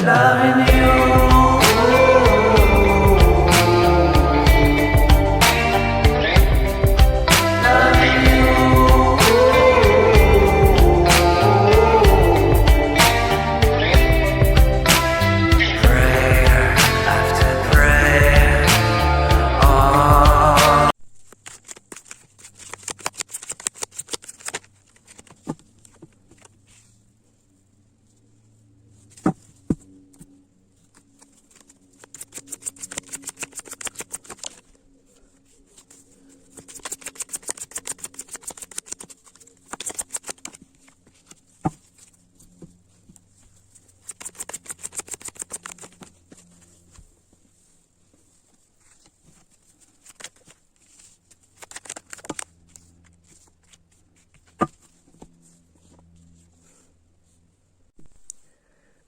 Loving you.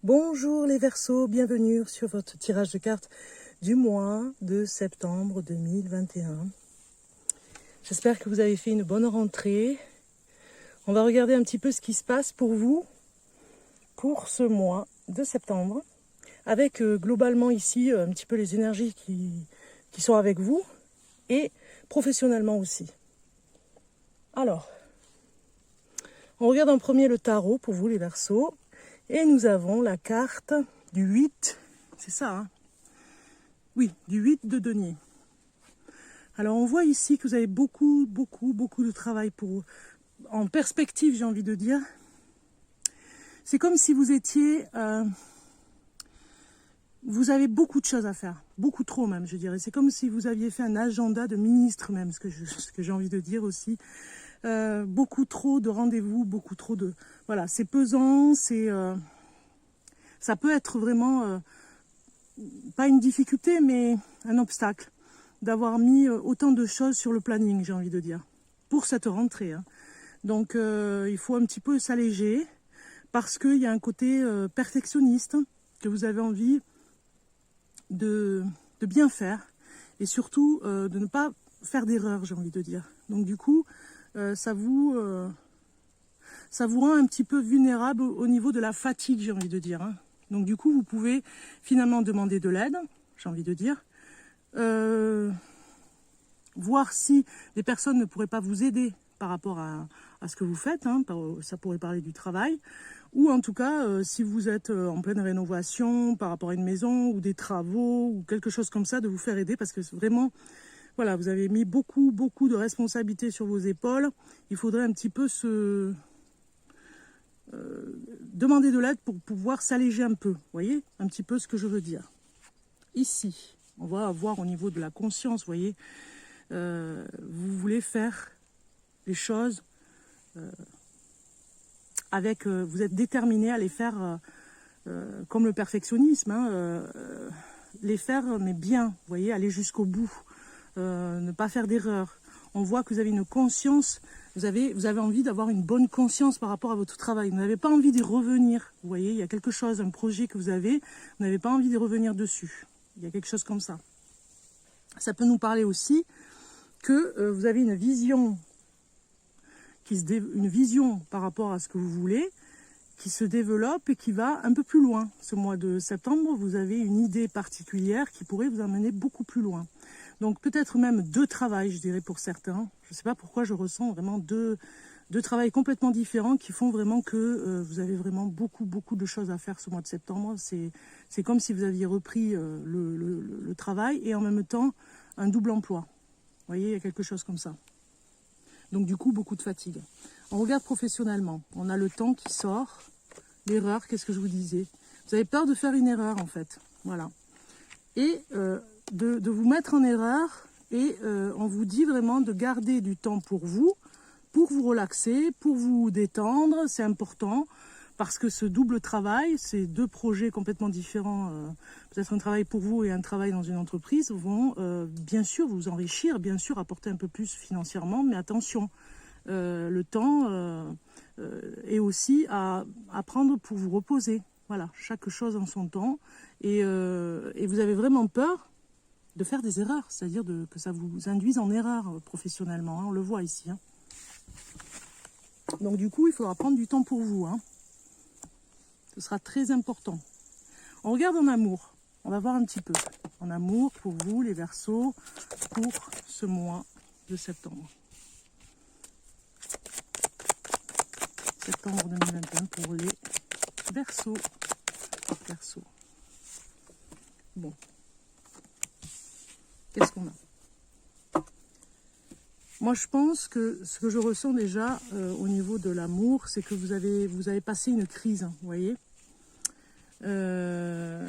Bonjour les Verseaux, bienvenue sur votre tirage de cartes du mois de septembre 2021. J'espère que vous avez fait une bonne rentrée. On va regarder un petit peu ce qui se passe pour vous pour ce mois de septembre, avec globalement ici un petit peu les énergies qui sont avec vous et professionnellement aussi. Alors, on regarde en premier le tarot pour vous les Verseaux. Et nous avons la carte du 8, c'est ça, hein? Oui, du 8 de denier. Alors on voit ici que vous avez beaucoup de travail en perspective, j'ai envie de dire. C'est comme si vous étiez... vous avez beaucoup de choses à faire, beaucoup trop même, je dirais. C'est comme si vous aviez fait un agenda de ministre même, ce que j'ai envie de dire aussi. Beaucoup trop de rendez-vous, beaucoup trop de... Voilà, c'est pesant, ça peut être vraiment, pas une difficulté, mais un obstacle, d'avoir mis autant de choses sur le planning, j'ai envie de dire, pour cette rentrée. Hein. Donc, il faut un petit peu s'alléger, parce qu'il y a un côté perfectionniste, que vous avez envie de bien faire, et surtout de ne pas faire d'erreur, j'ai envie de dire. Donc du coup, ça vous rend un petit peu vulnérable au niveau de la fatigue, j'ai envie de dire. Hein. Donc du coup, vous pouvez finalement demander de l'aide, j'ai envie de dire. Voir si des personnes ne pourraient pas vous aider par rapport à ce que vous faites. Hein. Ça pourrait parler du travail. Ou en tout cas, si vous êtes en pleine rénovation par rapport à une maison ou des travaux ou quelque chose comme ça, de vous faire aider parce que vraiment... Voilà, vous avez mis beaucoup de responsabilités sur vos épaules. Il faudrait un petit peu demander de l'aide pour pouvoir s'alléger un peu. Vous voyez, un petit peu ce que je veux dire. Ici, on va voir au niveau de la conscience, vous voyez. Vous voulez faire les choses avec... vous êtes déterminé à les faire comme le perfectionnisme. Hein, les faire, mais bien, vous voyez, aller jusqu'au bout. Ne pas faire d'erreur. On voit que vous avez une conscience, vous avez envie d'avoir une bonne conscience par rapport à votre travail. Vous n'avez pas envie d'y revenir. Vous voyez, il y a quelque chose, un projet que vous avez, vous n'avez pas envie d'y revenir dessus. Il y a quelque chose comme ça. Ça peut nous parler aussi que vous avez une vision par rapport à ce que vous voulez, qui se développe et qui va un peu plus loin. Ce mois de septembre, vous avez une idée particulière qui pourrait vous amener beaucoup plus loin. Donc peut-être même deux travails, je dirais, pour certains. Je ne sais pas pourquoi je ressens vraiment deux travails complètement différents qui font vraiment que vous avez vraiment beaucoup de choses à faire ce mois de septembre. C'est comme si vous aviez repris le travail et en même temps un double emploi. Vous voyez, il y a quelque chose comme ça. Donc du coup, beaucoup de fatigue. On regarde professionnellement. On a le temps qui sort. L'erreur, qu'est-ce que je vous disais? Vous avez peur de faire une erreur en fait. Voilà. Et... de vous mettre en erreur et on vous dit vraiment de garder du temps pour vous relaxer, pour vous détendre, c'est important parce que ce double travail, ces deux projets complètement différents, peut-être un travail pour vous et un travail dans une entreprise, vont bien sûr vous enrichir, bien sûr apporter un peu plus financièrement, mais attention, le temps est aussi à prendre pour vous reposer. Voilà, chaque chose en son temps et vous avez vraiment peur de faire des erreurs, c'est-à-dire que ça vous induise en erreur professionnellement, hein, on le voit ici. Hein. Donc du coup, il faudra prendre du temps pour vous. Hein. Ce sera très important. On regarde en amour. On va voir un petit peu. En amour pour vous, les Verseaux, pour ce mois de septembre. Septembre 2021 pour les Verseaux. Verseaux. Bon. Qu'est-ce qu'on a? Moi, je pense que ce que je ressens déjà au niveau de l'amour, c'est que vous avez passé une crise, vous voyez. Le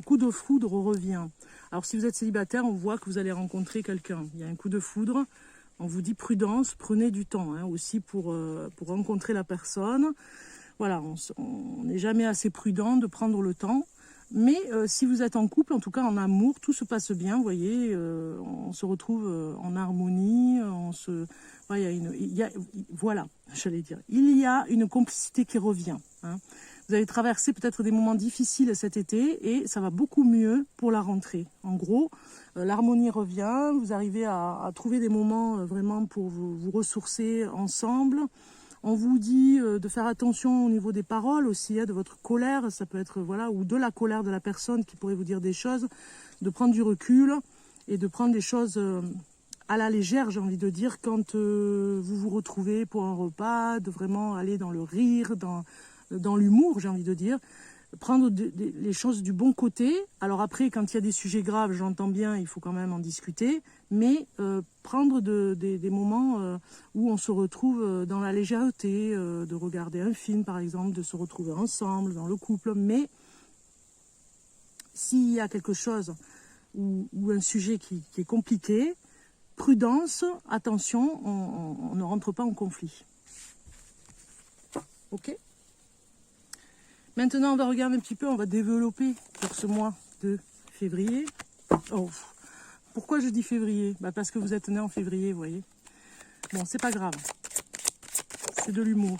coup de foudre revient. Alors, si vous êtes célibataire, on voit que vous allez rencontrer quelqu'un. Il y a un coup de foudre. On vous dit prudence, prenez du temps aussi pour rencontrer la personne. Voilà, on n'est jamais assez prudent de prendre le temps. Mais si vous êtes en couple, en tout cas en amour, tout se passe bien, vous voyez, on se retrouve en harmonie, voilà, j'allais dire, il y a une complicité qui revient. Vous avez traversé peut-être des moments difficiles cet été et ça va beaucoup mieux pour la rentrée. En gros, l'harmonie revient, vous arrivez à trouver des moments vraiment pour vous ressourcer ensemble. On vous dit de faire attention au niveau des paroles aussi, de votre colère, ça peut être, voilà, ou de la colère de la personne qui pourrait vous dire des choses, de prendre du recul et de prendre des choses à la légère, j'ai envie de dire, quand vous vous retrouvez pour un repas, de vraiment aller dans le rire, dans l'humour, j'ai envie de dire, prendre les choses du bon côté. Alors après, quand il y a des sujets graves, j'entends bien, il faut quand même en discuter, mais prendre des moments où on se retrouve dans la légèreté, de regarder un film par exemple, de se retrouver ensemble dans le couple. Mais s'il y a quelque chose ou un sujet qui est compliqué, prudence, attention, on ne rentre pas en conflit. Ok ? Maintenant, on va regarder un petit peu, on va développer pour ce mois de février. Oh, pourquoi je dis février? Parce que vous êtes né en février, vous voyez. Bon, c'est pas grave. C'est de l'humour.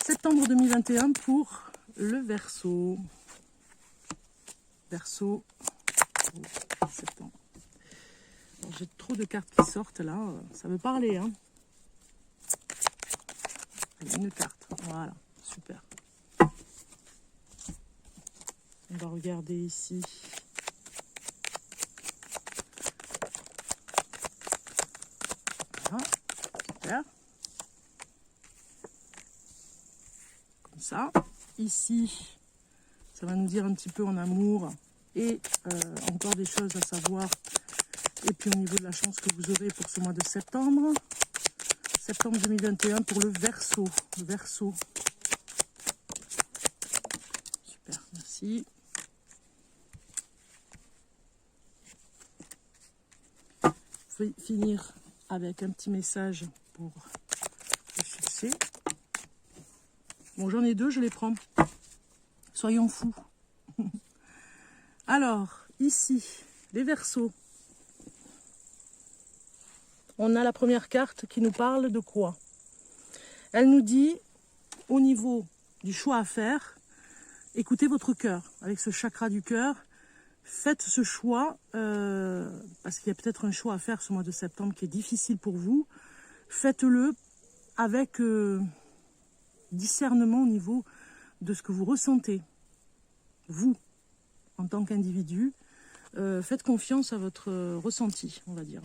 Septembre 2021 pour le Verseau. Verseau. Oh, septembre. J'ai trop de cartes qui sortent là. Ça veut parler, hein. Une carte. Voilà. Super. On va regarder ici. Voilà. Super. Comme ça. Ici, ça va nous dire un petit peu en amour et encore des choses à savoir. Et puis au niveau de la chance que vous aurez pour ce mois de septembre. Septembre 2021 pour le Verseau. Le Verseau. Super, merci. Je vais finir avec un petit message pour le succès. Bon, j'en ai deux, je les prends. Soyons fous. Alors, ici, les Verseaux. On a la première carte qui nous parle de quoi? Elle nous dit, au niveau du choix à faire, écoutez votre cœur. Avec ce chakra du cœur, faites ce choix, parce qu'il y a peut-être un choix à faire ce mois de septembre qui est difficile pour vous. Faites-le avec discernement au niveau de ce que vous ressentez. Vous, en tant qu'individu, faites confiance à votre ressenti, on va dire.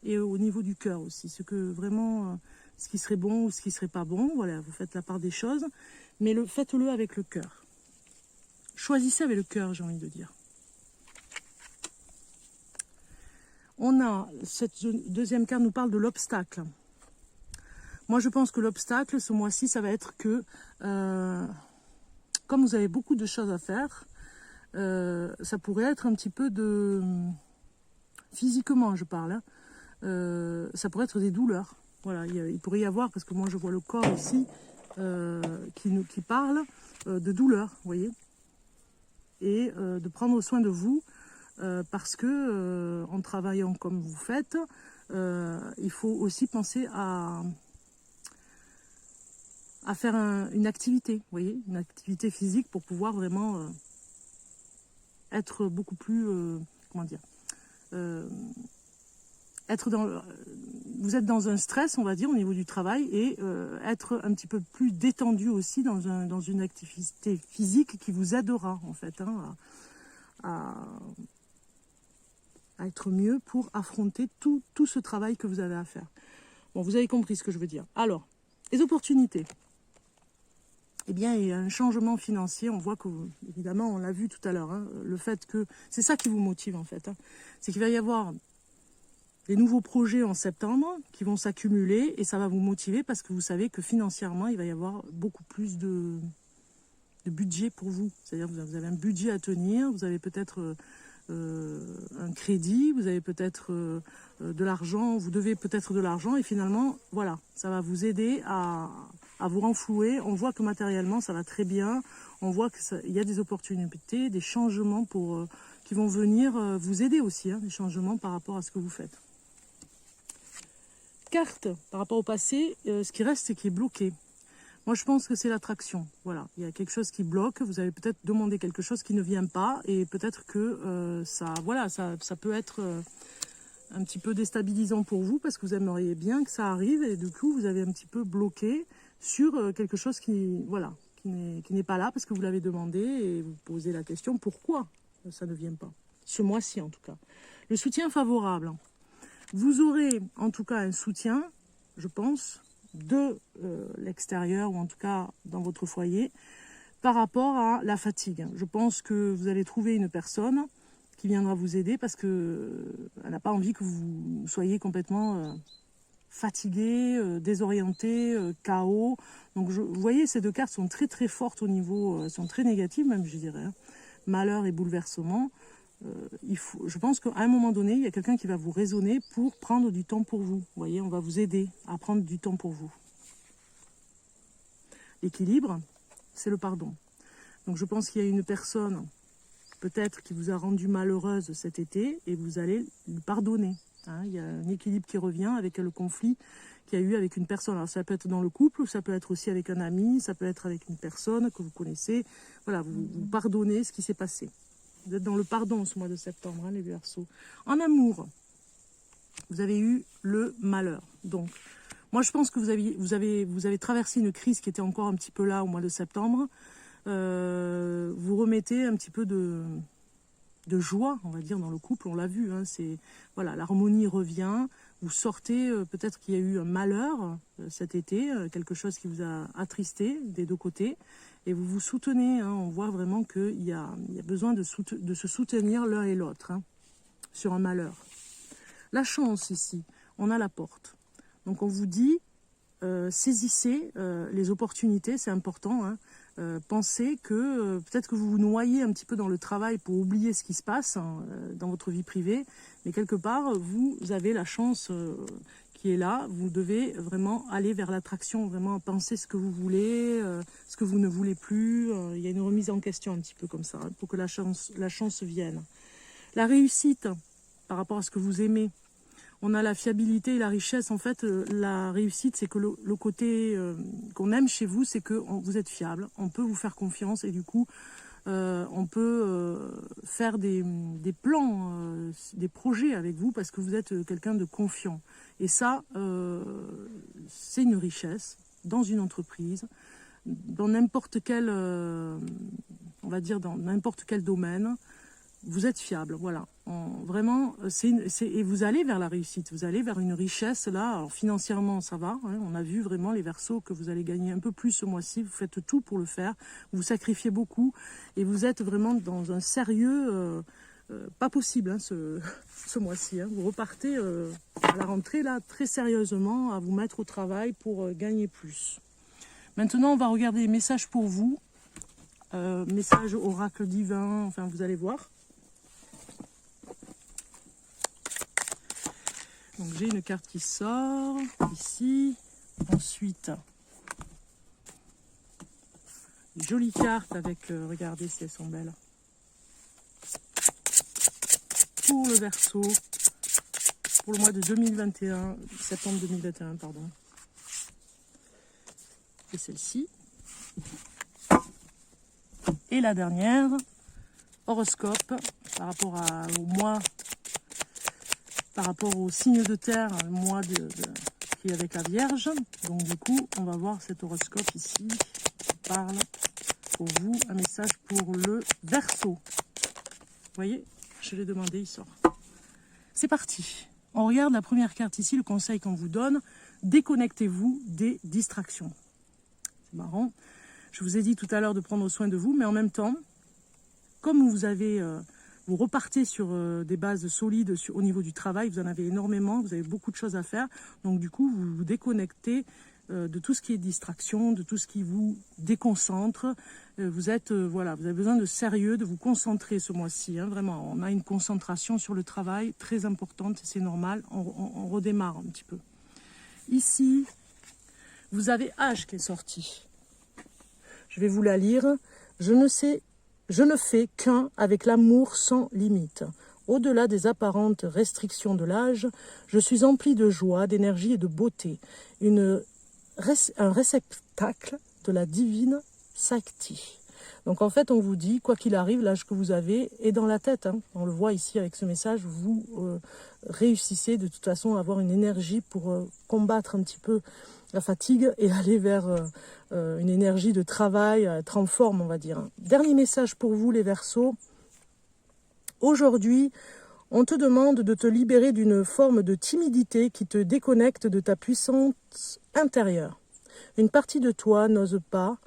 Et au niveau du cœur aussi, ce que vraiment, ce qui serait bon ou ce qui serait pas bon, voilà, vous faites la part des choses, mais faites-le avec le cœur. Choisissez avec le cœur, j'ai envie de dire. On a, cette deuxième carte nous parle de l'obstacle. Moi, je pense que l'obstacle, ce mois-ci, ça va être que, comme vous avez beaucoup de choses à faire, ça pourrait être un petit peu de... Physiquement, je parle, hein. Ça pourrait être des douleurs. Voilà, il pourrait y avoir, parce que moi je vois le corps ici qui parle de douleurs, vous voyez, et de prendre soin de vous parce que en travaillant comme vous faites, il faut aussi penser à faire une activité, vous voyez, une activité physique pour pouvoir vraiment être beaucoup plus, comment dire, vous êtes dans un stress, on va dire, au niveau du travail, et être un petit peu plus détendu aussi dans une activité physique qui vous aidera, en fait, hein, à être mieux pour affronter tout ce travail que vous avez à faire. Bon, vous avez compris ce que je veux dire. Alors, les opportunités. Eh bien, il y a un changement financier. On voit que, évidemment, on l'a vu tout à l'heure, hein, le fait que... C'est ça qui vous motive, en fait. Hein, c'est qu'il va y avoir des nouveaux projets en septembre qui vont s'accumuler et ça va vous motiver parce que vous savez que financièrement, il va y avoir beaucoup plus de budget pour vous. C'est-à-dire que vous avez un budget à tenir, vous avez peut-être un crédit, vous avez peut-être de l'argent, vous devez peut-être de l'argent et finalement, voilà, ça va vous aider à vous renflouer. On voit que matériellement, ça va très bien. On voit qu'il y a des opportunités, des changements qui vont venir vous aider aussi, hein, des changements par rapport à ce que vous faites. Carte par rapport au passé, ce qui reste, c'est qui est bloqué. Moi, je pense que c'est l'attraction. Voilà, il y a quelque chose qui bloque. Vous avez peut-être demandé quelque chose qui ne vient pas, et peut-être que ça peut être un petit peu déstabilisant pour vous parce que vous aimeriez bien que ça arrive, et du coup, vous avez un petit peu bloqué sur quelque chose qui n'est pas là parce que vous l'avez demandé et vous posez la question pourquoi ça ne vient pas. Ce mois-ci, en tout cas, le soutien favorable. Vous aurez en tout cas un soutien, je pense, de l'extérieur ou en tout cas dans votre foyer par rapport à la fatigue. Je pense que vous allez trouver une personne qui viendra vous aider parce qu'elle n'a pas envie que vous soyez complètement fatigué, désorienté, KO. Donc vous voyez, ces deux cartes sont très très fortes au niveau, sont très négatives même, je dirais. Hein. Malheur et bouleversement. Je pense qu'à un moment donné, il y a quelqu'un qui va vous raisonner pour prendre du temps pour vous. Vous voyez, on va vous aider à prendre du temps pour vous. L'équilibre, c'est le pardon. Donc je pense qu'il y a une personne, peut-être, qui vous a rendu malheureuse cet été, et vous allez lui pardonner. Hein, il y a un équilibre qui revient avec le conflit qu'il y a eu avec une personne. Alors ça peut être dans le couple, ça peut être aussi avec un ami, ça peut être avec une personne que vous connaissez. Voilà, vous pardonnez ce qui s'est passé. Vous êtes dans le pardon ce mois de septembre, hein, les Verseaux. En amour, vous avez eu le malheur. Donc, moi je pense que vous avez traversé une crise qui était encore un petit peu là au mois de septembre. Vous remettez un petit peu de joie, on va dire, dans le couple. On l'a vu, hein, voilà, l'harmonie revient. Vous sortez, peut-être qu'il y a eu un malheur cet été, quelque chose qui vous a attristé des deux côtés. Et vous vous soutenez, hein, on voit vraiment qu'il y a besoin de se soutenir l'un et l'autre, hein, sur un malheur. La chance ici, on a la porte. Donc on vous dit, saisissez les opportunités, c'est important. Hein. Pensez que peut-être que vous vous noyez un petit peu dans le travail pour oublier ce qui se passe dans votre vie privée, mais quelque part, vous avez la chance qui est là. Vous devez vraiment aller vers l'attraction, vraiment penser ce que vous voulez, ce que vous ne voulez plus. Il y a une remise en question un petit peu comme ça, hein, pour que la chance vienne. La réussite, par rapport à ce que vous aimez, on a la fiabilité et la richesse. En fait, la réussite, c'est que le côté qu'on aime chez vous, c'est que vous êtes fiable, on peut vous faire confiance et du coup, on peut faire des plans, des projets avec vous parce que vous êtes quelqu'un de confiant. Et ça, c'est une richesse dans une entreprise, dans n'importe quel, on va dire dans n'importe quel domaine. Vous êtes fiable, voilà. Vraiment, et vous allez vers la réussite, vous allez vers une richesse là. Alors financièrement, ça va. Hein, on a vu vraiment les Verseaux que vous allez gagner un peu plus ce mois-ci. Vous faites tout pour le faire. Vous sacrifiez beaucoup et vous êtes vraiment dans un sérieux pas possible hein, ce mois-ci. Hein. Vous repartez à la rentrée là très sérieusement à vous mettre au travail pour gagner plus. Maintenant, on va regarder les messages pour vous. Message oracle divin. Enfin, vous allez voir. Donc j'ai une carte qui sort ici. Ensuite, une jolie carte avec, regardez si elles sont belles. Pour le Verseau, pour le mois de 2021, septembre 2021, pardon. Et celle-ci. Et la dernière, horoscope, par rapport au mois par rapport au signe de terre, mois qui est avec la Vierge. Donc du coup, on va voir cet horoscope ici qui parle pour vous, un message pour le Verseau. Vous voyez, je l'ai demandé, il sort. C'est parti. On regarde la première carte ici, le conseil qu'on vous donne. Déconnectez-vous des distractions. C'est marrant. Je vous ai dit tout à l'heure de prendre soin de vous, mais en même temps, comme vous repartez sur des bases solides au niveau du travail, vous en avez énormément, vous avez beaucoup de choses à faire. Donc du coup, vous vous déconnectez de tout ce qui est distraction, de tout ce qui vous déconcentre. Vous avez besoin de sérieux, de vous concentrer ce mois-ci. Hein, vraiment, on a une concentration sur le travail très importante, c'est normal. On redémarre un petit peu. Ici, vous avez H qui est sorti. Je vais vous la lire. Je ne fais qu'un avec l'amour sans limite. Au-delà des apparentes restrictions de l'âge, je suis empli de joie, d'énergie et de beauté. Un réceptacle de la divine Sakti. Donc en fait, on vous dit, quoi qu'il arrive, l'âge que vous avez est dans la tête. Hein. On le voit ici avec ce message, vous réussissez de toute façon à avoir une énergie pour combattre un petit peu la fatigue et aller vers une énergie de travail, être en forme, on va dire. Dernier message pour vous, les Verseaux. Aujourd'hui, on te demande de te libérer d'une forme de timidité qui te déconnecte de ta puissance intérieure. Une partie de toi n'ose pas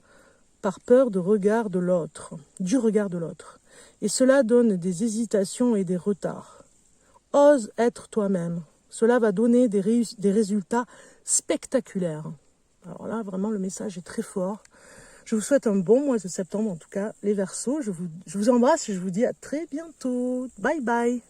par peur du regard de l'autre. Et cela donne des hésitations et des retards. Ose être toi-même. Cela va donner des résultats spectaculaires. Alors là, vraiment, le message est très fort. Je vous souhaite un bon mois de septembre, en tout cas, les Verseaux. Je vous embrasse et je vous dis à très bientôt. Bye bye.